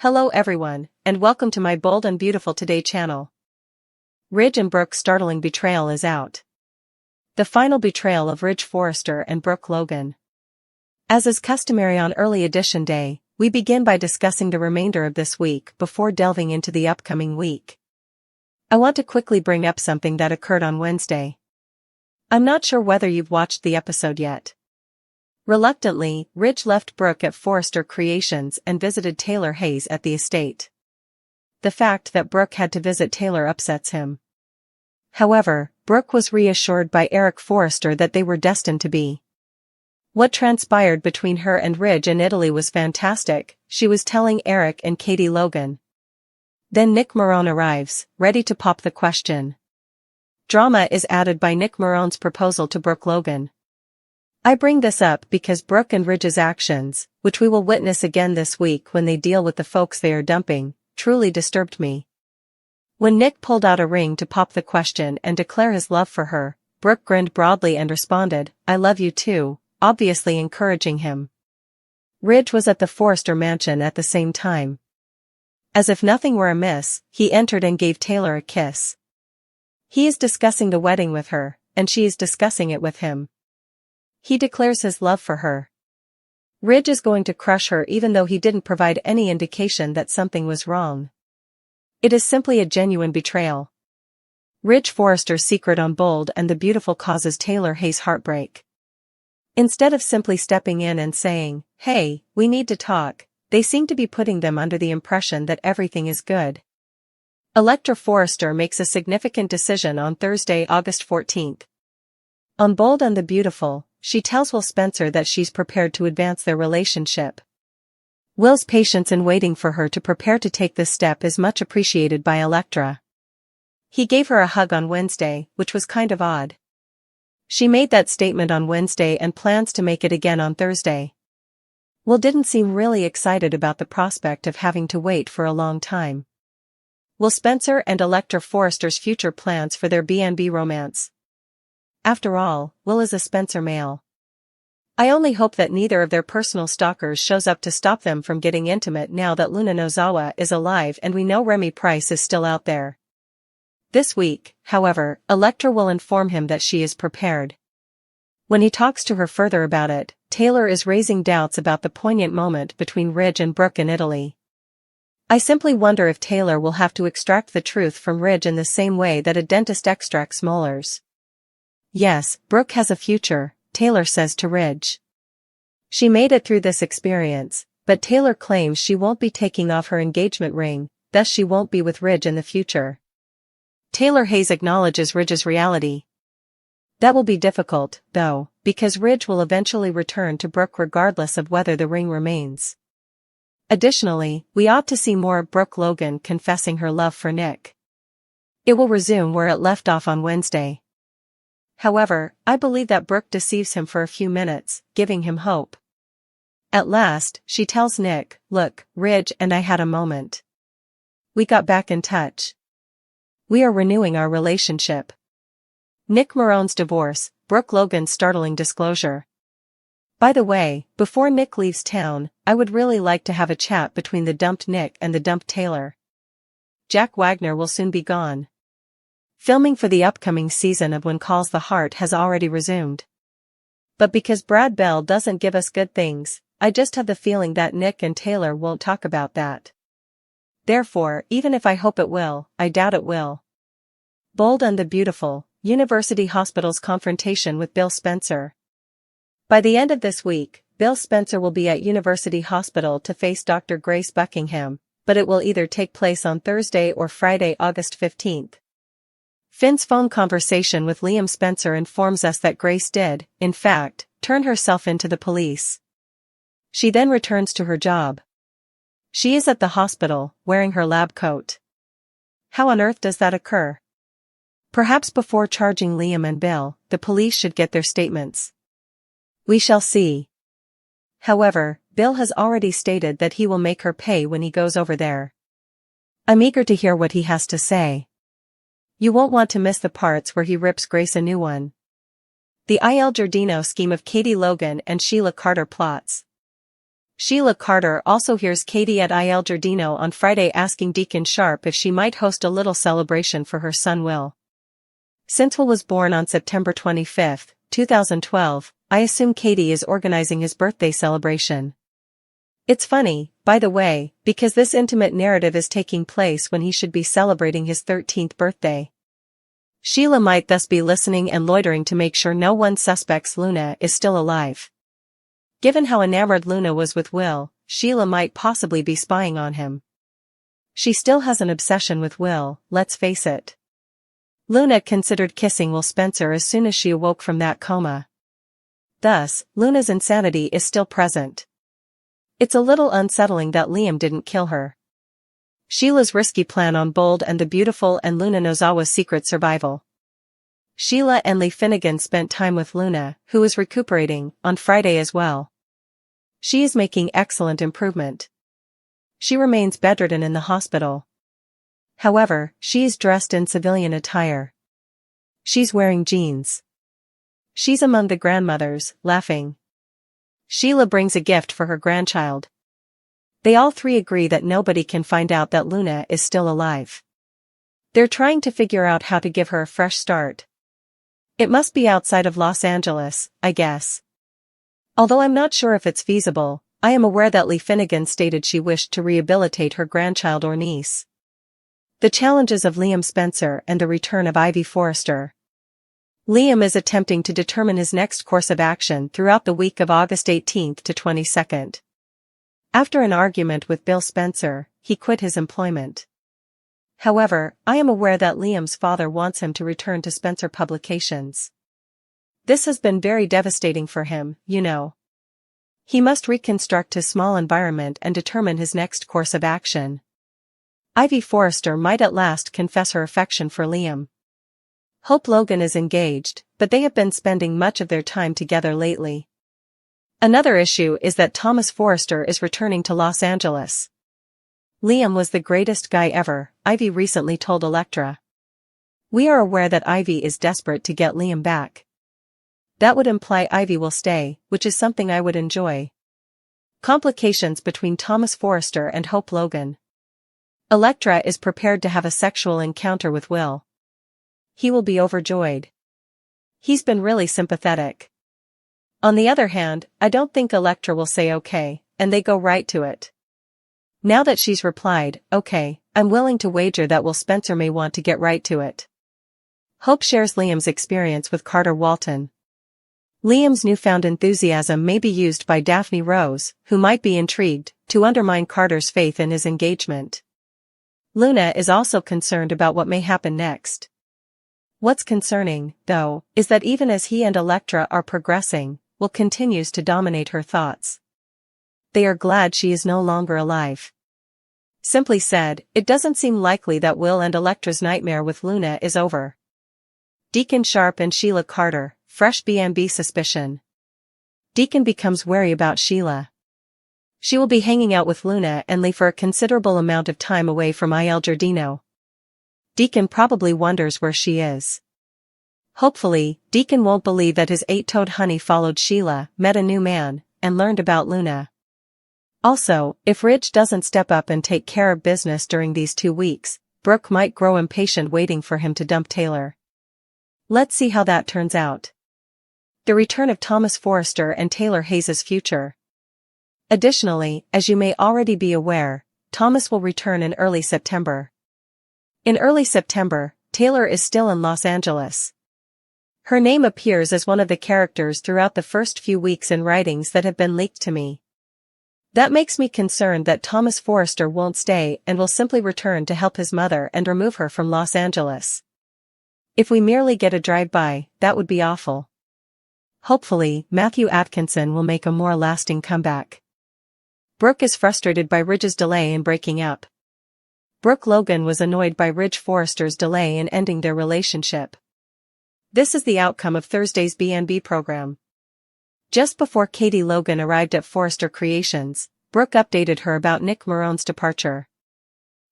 Hello everyone, and welcome to my Bold and Beautiful Today channel. Ridge and Brooke's startling betrayal is out. The final betrayal of Ridge Forrester and Brooke Logan. As is customary on early edition day, we begin by discussing the remainder of this week before delving into the upcoming week. I want to quickly bring up something that occurred on Wednesday. I'm not sure whether you've watched the episode yet. Reluctantly, Ridge left Brooke at Forrester Creations and visited Taylor Hayes at the estate. The fact that Brooke had to visit Taylor upsets him. However, Brooke was reassured by Eric Forrester that they were destined to be. What transpired between her and Ridge in Italy was fantastic, she was telling Eric and Katie Logan. Then Nick Marone arrives, ready to pop the question. Drama is added by Nick Marone's proposal to Brooke Logan. I bring this up because Brooke and Ridge's actions, which we will witness again this week when they deal with the folks they are dumping, truly disturbed me. When Nick pulled out a ring to pop the question and declare his love for her, Brooke grinned broadly and responded, "I love you too," obviously encouraging him. Ridge was at the Forrester mansion at the same time. As if nothing were amiss, he entered and gave Taylor a kiss. He is discussing the wedding with her, and she is discussing it with him. He declares his love for her. Ridge is going to crush her even though he didn't provide any indication that something was wrong. It is simply a genuine betrayal. Ridge Forrester's secret on Bold and the Beautiful causes Taylor Hayes heartbreak. Instead of simply stepping in and saying, "Hey, we need to talk," they seem to be putting them under the impression that everything is good. Electra Forrester makes a significant decision on Thursday, August 14th. On Bold and the Beautiful, she tells Will Spencer that she's prepared to advance their relationship. Will's patience in waiting for her to prepare to take this step is much appreciated by Electra. He gave her a hug on Wednesday, which was kind of odd. She made that statement on Wednesday and plans to make it again on Thursday. Will didn't seem really excited about the prospect of having to wait for a long time. Will Spencer and Electra Forrester's future plans for their B&B romance. After all, Will is a Spencer male. I only hope that neither of their personal stalkers shows up to stop them from getting intimate now that Luna Nozawa is alive and we know Remy Price is still out there. This week, however, Electra will inform him that she is prepared. When he talks to her further about it, Taylor is raising doubts about the poignant moment between Ridge and Brooke in Italy. I simply wonder if Taylor will have to extract the truth from Ridge in the same way that a dentist extracts molars. Yes, Brooke has a future, Taylor says to Ridge. She made it through this experience, but Taylor claims she won't be taking off her engagement ring, thus she won't be with Ridge in the future. Taylor Hayes acknowledges Ridge's reality. That will be difficult, though, because Ridge will eventually return to Brooke regardless of whether the ring remains. Additionally, we ought to see more of Brooke Logan confessing her love for Nick. It will resume where it left off on Wednesday. However, I believe that Brooke deceives him for a few minutes, giving him hope. At last, she tells Nick, "Look, Ridge and I had a moment. We got back in touch. We are renewing our relationship." Nick Marone's divorce, Brooke Logan's startling disclosure. By the way, before Nick leaves town, I would really like to have a chat between the dumped Nick and the dumped Taylor. Jack Wagner will soon be gone. Filming for the upcoming season of When Calls the Heart has already resumed. But because Brad Bell doesn't give us good things, I just have the feeling that Nick and Taylor won't talk about that. Therefore, even if I hope it will, I doubt it will. Bold and the Beautiful, University Hospital's confrontation with Bill Spencer. By the end of this week, Bill Spencer will be at University Hospital to face Dr. Grace Buckingham, but it will either take place on Thursday or Friday, August 15th. Finn's phone conversation with Liam Spencer informs us that Grace did, in fact, turn herself in to the police. She then returns to her job. She is at the hospital, wearing her lab coat. How on earth does that occur? Perhaps before charging Liam and Bill, the police should get their statements. We shall see. However, Bill has already stated that he will make her pay when he goes over there. I'm eager to hear what he has to say. You won't want to miss the parts where he rips Grace a new one. The Il Giardino scheme of Katie Logan and Sheila Carter plots. Sheila Carter also hears Katie at Il Giardino on Friday asking Deacon Sharp if she might host a little celebration for her son Will. Since Will was born on September 25, 2012, I assume Katie is organizing his birthday celebration. It's funny, by the way, because this intimate narrative is taking place when he should be celebrating his 13th birthday. Sheila might thus be listening and loitering to make sure no one suspects Luna is still alive. Given how enamored Luna was with Will, Sheila might possibly be spying on him. She still has an obsession with Will, let's face it. Luna considered kissing Will Spencer as soon as she awoke from that coma. Thus, Luna's insanity is still present. It's a little unsettling that Liam didn't kill her. Sheila's risky plan on Bold and the Beautiful and Luna Nozawa's secret survival. Sheila and Lee Finnegan spent time with Luna, who is recuperating, on Friday as well. She is making excellent improvement. She remains bedridden in the hospital. However, she is dressed in civilian attire. She's wearing jeans. She's among the grandmothers, laughing. Sheila brings a gift for her grandchild. They all three agree that nobody can find out that Luna is still alive. They're trying to figure out how to give her a fresh start. It must be outside of Los Angeles, I guess. Although I'm not sure if it's feasible, I am aware that Lee Finnegan stated she wished to rehabilitate her grandchild or niece. The challenges of Liam Spencer and the return of Ivy Forrester. Liam is attempting to determine his next course of action throughout the week of August 18 to 22. After an argument with Bill Spencer, he quit his employment. However, I am aware that Liam's father wants him to return to Spencer Publications. This has been very devastating for him, you know. He must reconstruct his small environment and determine his next course of action. Ivy Forrester might at last confess her affection for Liam. Hope Logan is engaged, but they have been spending much of their time together lately. Another issue is that Thomas Forrester is returning to Los Angeles. Liam was the greatest guy ever, Ivy recently told Elektra. We are aware that Ivy is desperate to get Liam back. That would imply Ivy will stay, which is something I would enjoy. Complications between Thomas Forrester and Hope Logan. Elektra is prepared to have a sexual encounter with Will. He will be overjoyed. He's been really sympathetic. On the other hand, I don't think Elektra will say okay, and they go right to it. Now that she's replied, okay, I'm willing to wager that Will Spencer may want to get right to it. Hope shares Liam's experience with Carter Walton. Liam's newfound enthusiasm may be used by Daphne Rose, who might be intrigued, to undermine Carter's faith in his engagement. Luna is also concerned about what may happen next. What's concerning, though, is that even as he and Elektra are progressing, Will continues to dominate her thoughts. They are glad she is no longer alive. Simply said, it doesn't seem likely that Will and Elektra's nightmare with Luna is over. Deacon Sharp and Sheila Carter, fresh B&B suspicion. Deacon becomes wary about Sheila. She will be hanging out with Luna and Lee for a considerable amount of time away from Il Giardino. Deacon probably wonders where she is. Hopefully, Deacon won't believe that his 8-toed honey followed Sheila, met a new man, and learned about Luna. Also, if Ridge doesn't step up and take care of business during these 2 weeks, Brooke might grow impatient waiting for him to dump Taylor. Let's see how that turns out. The return of Thomas Forrester and Taylor Hayes' future. Additionally, as you may already be aware, Thomas will return in early September. In early September, Taylor is still in Los Angeles. Her name appears as one of the characters throughout the first few weeks in writings that have been leaked to me. That makes me concerned that Thomas Forrester won't stay and will simply return to help his mother and remove her from Los Angeles. If we merely get a drive-by, that would be awful. Hopefully, Matthew Atkinson will make a more lasting comeback. Brooke is frustrated by Ridge's delay in breaking up. Brooke Logan was annoyed by Ridge Forrester's delay in ending their relationship. This is the outcome of Thursday's B&B program. Just before Katie Logan arrived at Forrester Creations, Brooke updated her about Nick Marone's departure.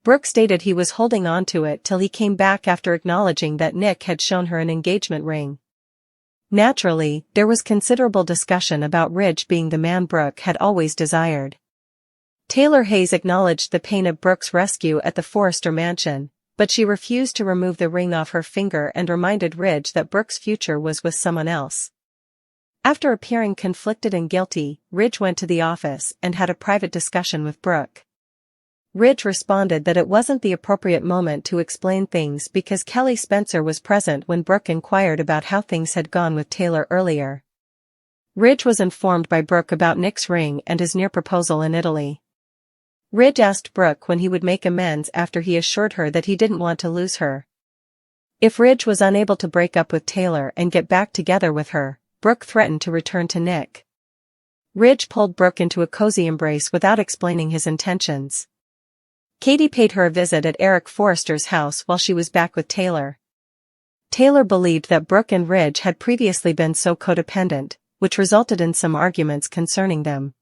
Brooke stated he was holding on to it till he came back after acknowledging that Nick had shown her an engagement ring. Naturally, there was considerable discussion about Ridge being the man Brooke had always desired. Taylor Hayes acknowledged the pain of Brooke's rescue at the Forrester mansion, but she refused to remove the ring off her finger and reminded Ridge that Brooke's future was with someone else. After appearing conflicted and guilty, Ridge went to the office and had a private discussion with Brooke. Ridge responded that it wasn't the appropriate moment to explain things because Kelly Spencer was present when Brooke inquired about how things had gone with Taylor earlier. Ridge was informed by Brooke about Nick's ring and his near proposal in Italy. Ridge asked Brooke when he would make amends after he assured her that he didn't want to lose her. If Ridge was unable to break up with Taylor and get back together with her, Brooke threatened to return to Nick. Ridge pulled Brooke into a cozy embrace without explaining his intentions. Katie paid her a visit at Eric Forrester's house while she was back with Taylor. Taylor believed that Brooke and Ridge had previously been so codependent, which resulted in some arguments concerning them.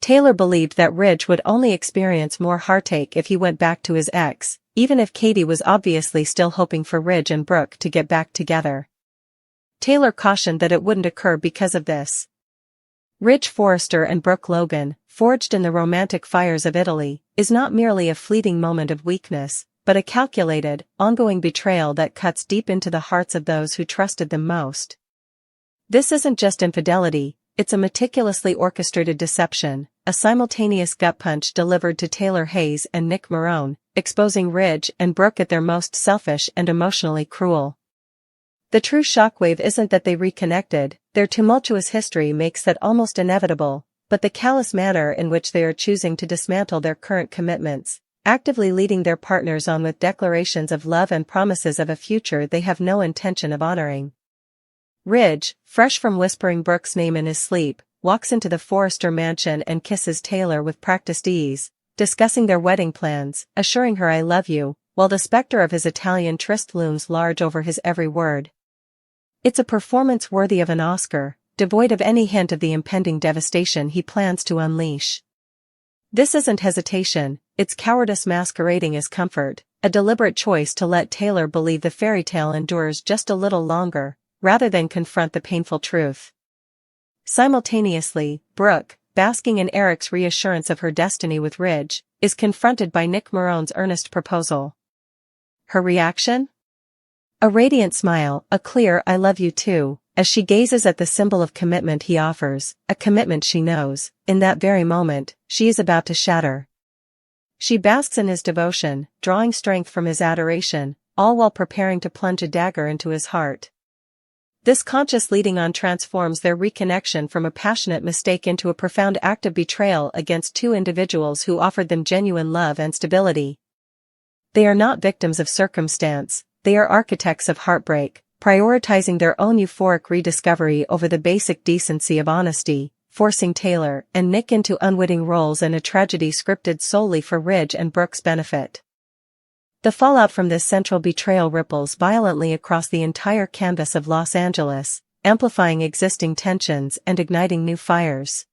Taylor believed that Ridge would only experience more heartache if he went back to his ex, even if Katie was obviously still hoping for Ridge and Brooke to get back together. Taylor cautioned that it wouldn't occur because of this. Ridge Forrester and Brooke Logan, forged in the romantic fires of Italy, is not merely a fleeting moment of weakness, but a calculated, ongoing betrayal that cuts deep into the hearts of those who trusted them most. This isn't just infidelity, it's a meticulously orchestrated deception, a simultaneous gut punch delivered to Taylor Hayes and Nick Marone, exposing Ridge and Brooke at their most selfish and emotionally cruel. The true shockwave isn't that they reconnected, their tumultuous history makes that almost inevitable, but the callous manner in which they are choosing to dismantle their current commitments, actively leading their partners on with declarations of love and promises of a future they have no intention of honoring. Ridge, fresh from whispering Brooke's name in his sleep, walks into the Forrester mansion and kisses Taylor with practiced ease, discussing their wedding plans, assuring her "I love you," while the specter of his Italian tryst looms large over his every word. It's a performance worthy of an Oscar, devoid of any hint of the impending devastation he plans to unleash. This isn't hesitation, it's cowardice masquerading as comfort, a deliberate choice to let Taylor believe the fairy tale endures just a little longer, rather than confront the painful truth. Simultaneously, Brooke, basking in Eric's reassurance of her destiny with Ridge, is confronted by Nick Marone's earnest proposal. Her reaction? A radiant smile, a clear "I love you too," as she gazes at the symbol of commitment he offers, a commitment she knows, in that very moment, she is about to shatter. She basks in his devotion, drawing strength from his adoration, all while preparing to plunge a dagger into his heart. This conscious leading on transforms their reconnection from a passionate mistake into a profound act of betrayal against two individuals who offered them genuine love and stability. They are not victims of circumstance, they are architects of heartbreak, prioritizing their own euphoric rediscovery over the basic decency of honesty, forcing Taylor and Nick into unwitting roles in a tragedy scripted solely for Ridge and Brooke's benefit. The fallout from this central betrayal ripples violently across the entire canvas of Los Angeles, amplifying existing tensions and igniting new fires.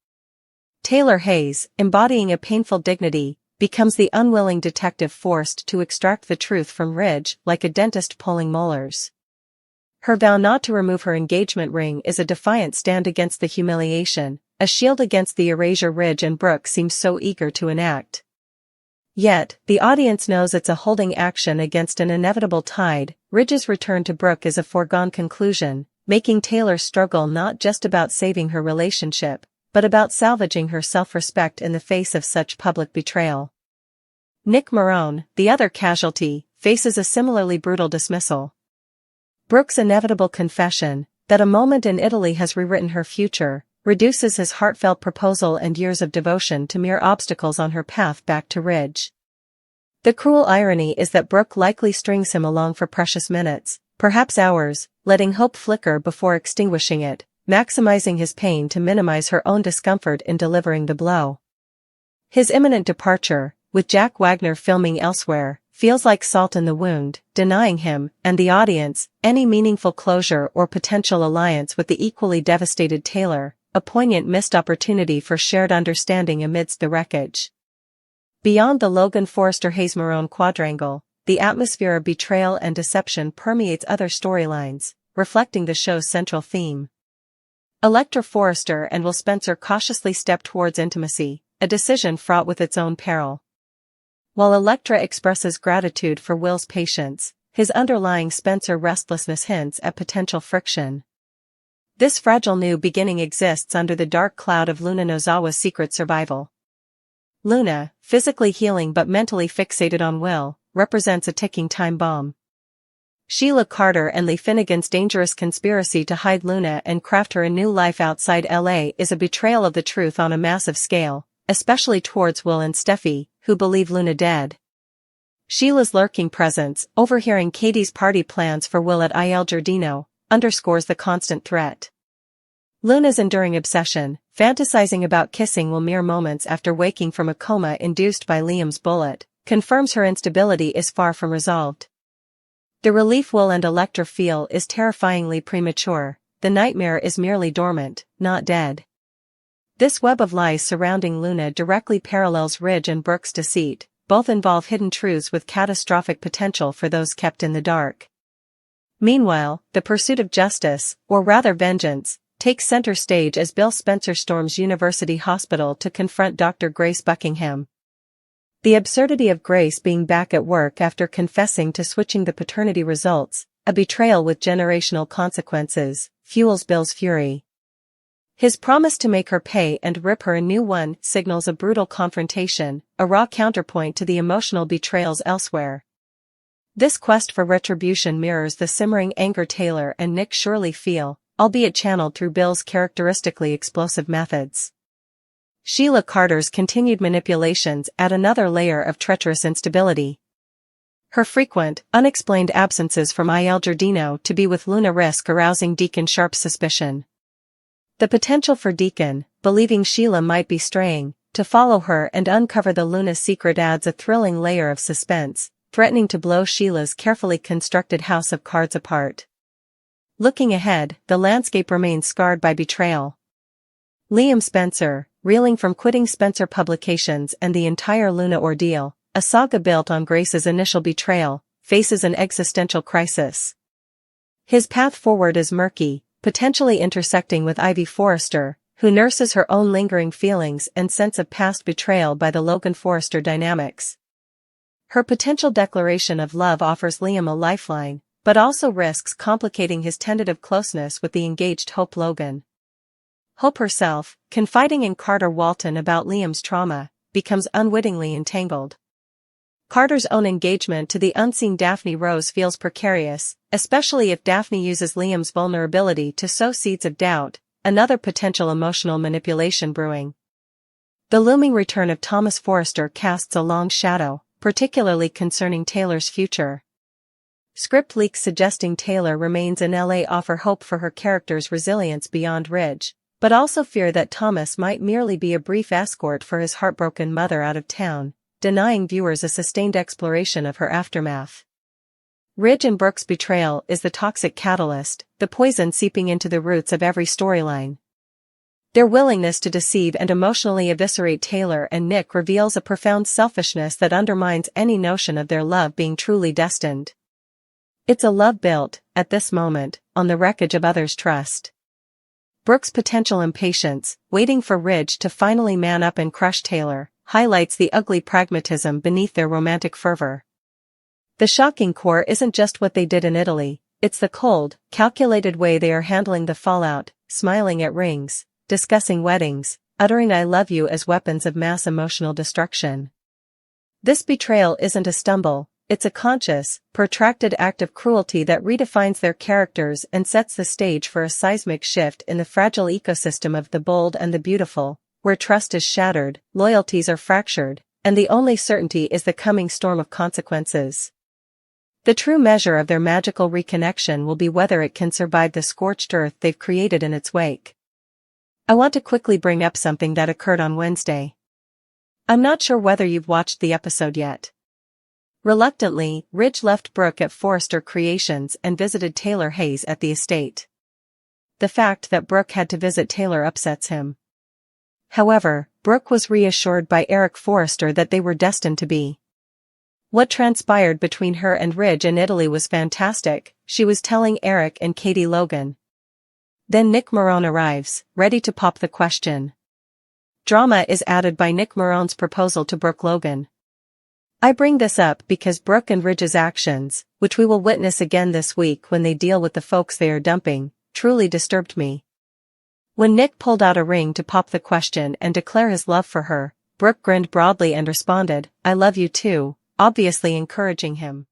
Taylor Hayes, embodying a painful dignity, becomes the unwilling detective forced to extract the truth from Ridge like a dentist pulling molars. Her vow not to remove her engagement ring is a defiant stand against the humiliation, a shield against the erasure Ridge and Brooke seem so eager to enact. Yet, the audience knows it's a holding action against an inevitable tide. Ridge's return to Brooke is a foregone conclusion, making Taylor's struggle not just about saving her relationship, but about salvaging her self-respect in the face of such public betrayal. Nick Marone, the other casualty, faces a similarly brutal dismissal. Brooke's inevitable confession, that a moment in Italy has rewritten her future, reduces his heartfelt proposal and years of devotion to mere obstacles on her path back to Ridge. The cruel irony is that Brooke likely strings him along for precious minutes, perhaps hours, letting hope flicker before extinguishing it, maximizing his pain to minimize her own discomfort in delivering the blow. His imminent departure, with Jack Wagner filming elsewhere, feels like salt in the wound, denying him, and the audience, any meaningful closure or potential alliance with the equally devastated Taylor, a poignant missed opportunity for shared understanding amidst the wreckage. Beyond the Logan Forrester Hayes Marone quadrangle, the atmosphere of betrayal and deception permeates other storylines, reflecting the show's central theme. Electra Forrester and Will Spencer cautiously step towards intimacy, a decision fraught with its own peril. While Electra expresses gratitude for Will's patience, his underlying Spencer restlessness hints at potential friction. This fragile new beginning exists under the dark cloud of Luna Nozawa's secret survival. Luna, physically healing but mentally fixated on Will, represents a ticking time bomb. Sheila Carter and Lee Finnegan's dangerous conspiracy to hide Luna and craft her a new life outside LA is a betrayal of the truth on a massive scale, especially towards Will and Steffi, who believe Luna dead. Sheila's lurking presence, overhearing Katie's party plans for Will at Il Giardino, underscores the constant threat. Luna's enduring obsession, fantasizing about kissing Will mere moments after waking from a coma induced by Liam's bullet, confirms her instability is far from resolved. The relief Will and Electra feel is terrifyingly premature. The nightmare is merely dormant, not dead. This web of lies surrounding Luna directly parallels Ridge and Brooke's deceit. Both involve hidden truths with catastrophic potential for those kept in the dark. Meanwhile, the pursuit of justice, or rather vengeance, takes center stage as Bill Spencer storms University Hospital to confront Dr. Grace Buckingham. The absurdity of Grace being back at work after confessing to switching the paternity results, a betrayal with generational consequences, fuels Bill's fury. His promise to make her pay and rip her a new one signals a brutal confrontation, a raw counterpoint to the emotional betrayals elsewhere. This quest for retribution mirrors the simmering anger Taylor and Nick surely feel, albeit channeled through Bill's characteristically explosive methods. Sheila Carter's continued manipulations add another layer of treacherous instability. Her frequent, unexplained absences from Il Giardino to be with Luna risk arousing Deacon Sharp's suspicion. The potential for Deacon, believing Sheila might be straying, to follow her and uncover the Luna secret adds a thrilling layer of suspense, threatening to blow Sheila's carefully constructed house of cards apart. Looking ahead, the landscape remains scarred by betrayal. Liam Spencer, reeling from quitting Spencer Publications and the entire Luna ordeal, a saga built on Grace's initial betrayal, faces an existential crisis. His path forward is murky, potentially intersecting with Ivy Forrester, who nurses her own lingering feelings and sense of past betrayal by the Logan-Forrester dynamics. Her potential declaration of love offers Liam a lifeline, but also risks complicating his tentative closeness with the engaged Hope Logan. Hope herself, confiding in Carter Walton about Liam's trauma, becomes unwittingly entangled. Carter's own engagement to the unseen Daphne Rose feels precarious, especially if Daphne uses Liam's vulnerability to sow seeds of doubt, another potential emotional manipulation brewing. The looming return of Thomas Forrester casts a long shadow, particularly concerning Taylor's future. Script leaks suggesting Taylor remains in LA offer hope for her character's resilience beyond Ridge, but also fear that Thomas might merely be a brief escort for his heartbroken mother out of town, denying viewers a sustained exploration of her aftermath. Ridge and Brooke's betrayal is the toxic catalyst, the poison seeping into the roots of every storyline. Their willingness to deceive and emotionally eviscerate Taylor and Nick reveals a profound selfishness that undermines any notion of their love being truly destined. It's a love built, at this moment, on the wreckage of others' trust. Brooke's potential impatience, waiting for Ridge to finally man up and crush Taylor, highlights the ugly pragmatism beneath their romantic fervor. The shocking core isn't just what they did in Italy, it's the cold, calculated way they are handling the fallout, smiling at rings, discussing weddings, uttering I love you as weapons of mass emotional destruction. This betrayal isn't a stumble, it's a conscious, protracted act of cruelty that redefines their characters and sets the stage for a seismic shift in the fragile ecosystem of the bold and the beautiful, where trust is shattered, loyalties are fractured, and the only certainty is the coming storm of consequences. The true measure of their magical reconnection will be whether it can survive the scorched earth they've created in its wake. I want to quickly bring up something that occurred on Wednesday. I'm not sure whether you've watched the episode yet. Reluctantly, Ridge left Brooke at Forrester Creations and visited Taylor Hayes at the estate. The fact that Brooke had to visit Taylor upsets him. However, Brooke was reassured by Eric Forrester that they were destined to be. What transpired between her and Ridge in Italy was fantastic, she was telling Eric and Katie Logan. Then Nick Marone arrives, ready to pop the question. Drama is added by Nick Marone's proposal to Brooke Logan. I bring this up because Brooke and Ridge's actions, which we will witness again this week when they deal with the folks they are dumping, truly disturbed me. When Nick pulled out a ring to pop the question and declare his love for her, Brooke grinned broadly and responded, "I love you too," obviously encouraging him.